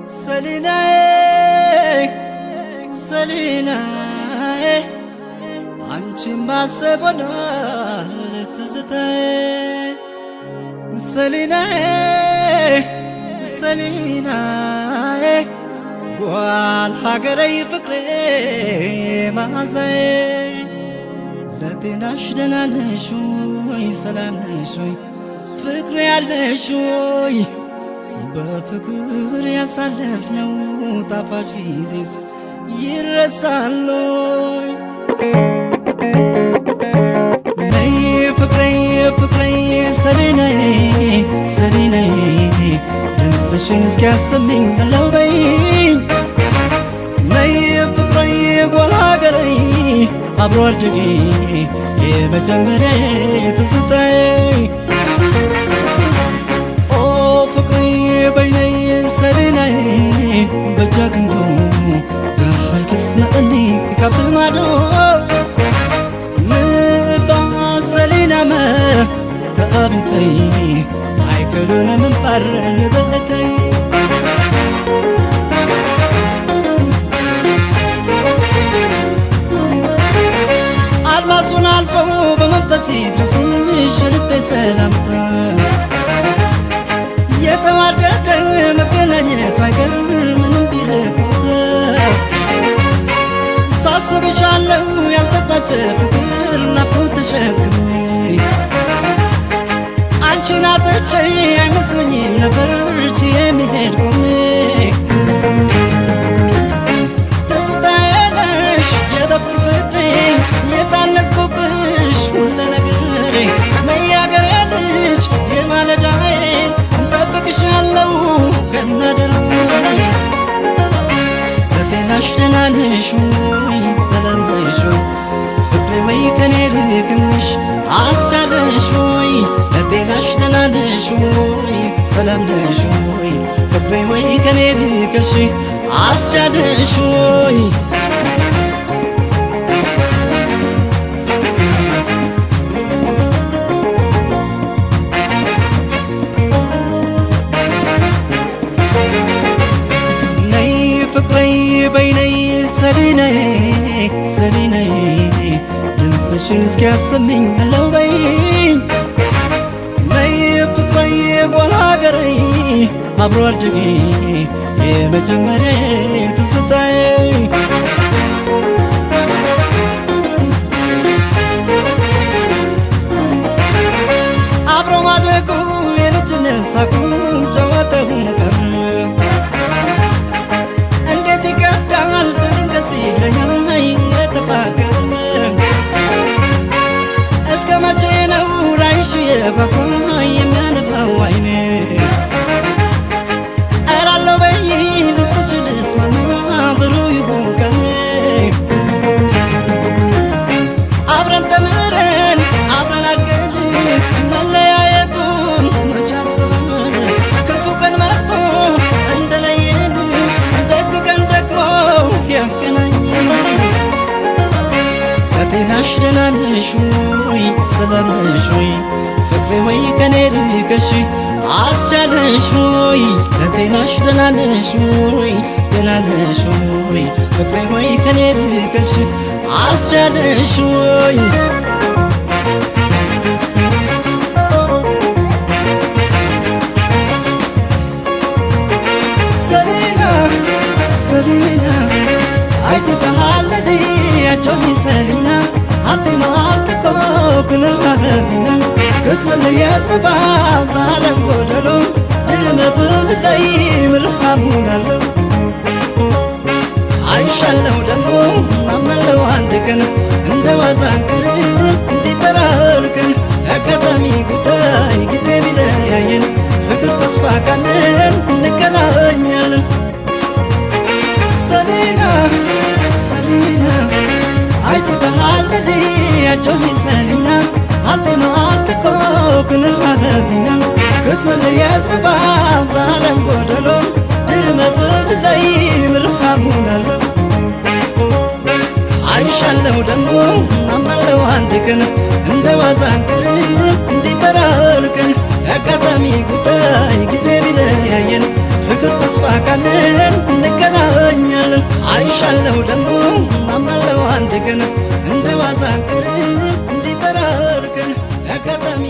Selinae, Selinae, anchi masebona letizitae. Selinae, Selinae, gwal hagarei fikre maazae. ለጤናሽ ደህና ነሽ ወይ ሰላም ነሽ ወይ ፍቅር ያለሽ ወይ በፍቅር ያሳለፍነው ጣፋጭ ጊዜስ ይረሳል ወይ ነይ ፍቅሬ ፍቅሬ ሰሊናዬ ሰሊናዬ ድምፅሽን እስኪያሰማኝ አለው በይኝ ነይ ፍቅሬ ጎላ ሀገሬ አብሮ አደጌ የመጀመሪያ ትዝታዬ ኦ ፍቅሬ በይነይ ሰሊናዬ በጃግንዶ ዳሃይ ክስመጠኒ ካብቲ ማዶ ምባ ሰሊናመ ተአቢተይ አይከሉነ ምንባር ንበለተይ አድማሱን አልፎ በመንፈሴ ድረስሽ ልቤ ሰላምታ የተዋደደ መገናኘቱ አይቀር ምንም ቢርቁት ሳስብሻለሁ ያልተቋጨ ፍቅር ናፍቆት ተሸክሜ አንቺን አጥቼ አይመስለኝም ነበር የሚሄድ ቆሜ ትዝታዬ ነሽ የበኩር ፍቅሬ የታነጽኩብሽ ሁሉ ነገሬ ነይ አገሬ ልጅ የማለዳዬ እንጠብቅሻለሁ ከናደራዬ ለጤናሽ ደህና ነሽ ወይ ሰላም ነሽ ወይ ፍቅሬ ወይ ከኔ ልክንሽ አስቻለሽ ወይ ለጤናሽ ደህና ነሽ ወይ ሰላም ነሽ ወይ ፍቅሬ ወይ ከኔ ልክሽ አስቻለሽ ወይ በይነይ ሰሊናዬ ሰሊናዬ ድምፅሽን እስኪያሰማኝ አለው በይኝ ነይ ፍቅሬ ጎላ ሀገሬ አብሮ አደጌ የመጀመሪያ ትዝታዬ አብሮ ማደጉ የልጅነት ሳቁም ጨዋታውን ቀረ እስከ መቼ ነው ላይሽ የጓጓ የሚያነባው አይኔ እራለሁ በይ ድምፅሽን ልስማና ብሩህ ይሁን ቀኔ አብረን ተምረን አብረን አድገን መለያየቱን መቼ አስበን ክፉ ቀን መጥቶ እንደለየን ደግ ቀን ደግሞ ያገናኘን ለጤናሽ ደህና ነሽ ወይ ሰላም ነሽ ወይ ፍቅሬ ወይ ከኔ ልከሽ አስቻለሽ ወይ ለጤናሽ ደህና ነሽ ወይ ደህና ነሽ ወይ ፍቅሬ ወይ ከኔ ልከሽ አስቻለሽ ወይ ሰሊና ሰሊና አይተታለዲ ያጆኒ ሰሊና አጤ ማልኮ ኩንላ በሚና ክትመለ የጽባ ዛለም ጎደሎ ድርመፍል ላይ ምርሃሙናለ አይሻለው ደሞ አመለው አንድ ቀን እንደ ዋዛንቅር እንዲጠራርቅን አጋጣሚ ጉዳይ ጊዜ ቢለያየን ፍቅር ተስፋ ካለን እንገናኛለን ሰሊና ሰሊና አይተታለዲ ያጆኒ ሰሊና አጤ ማልኮ ኩንላ በሚና ክትመለ የጽባ ዛለም ጎደሎ ድርመፍል ላይ ምርሃሙናለ አይሻለው ደሞ አመለው አንድ ቀን እንደ ዋዛንቅር እንዲጠራርቅን አጋጣሚ ጉዳይ ጊዜ ቢለያየን ፍቅር ተስፋ ካለን እንገናኛለን። አይሻለው ደግሞ አምናለው አንድ ቀን እንደ ዋዛ አንቀር እንዲጠራርቀን አጋጣሚ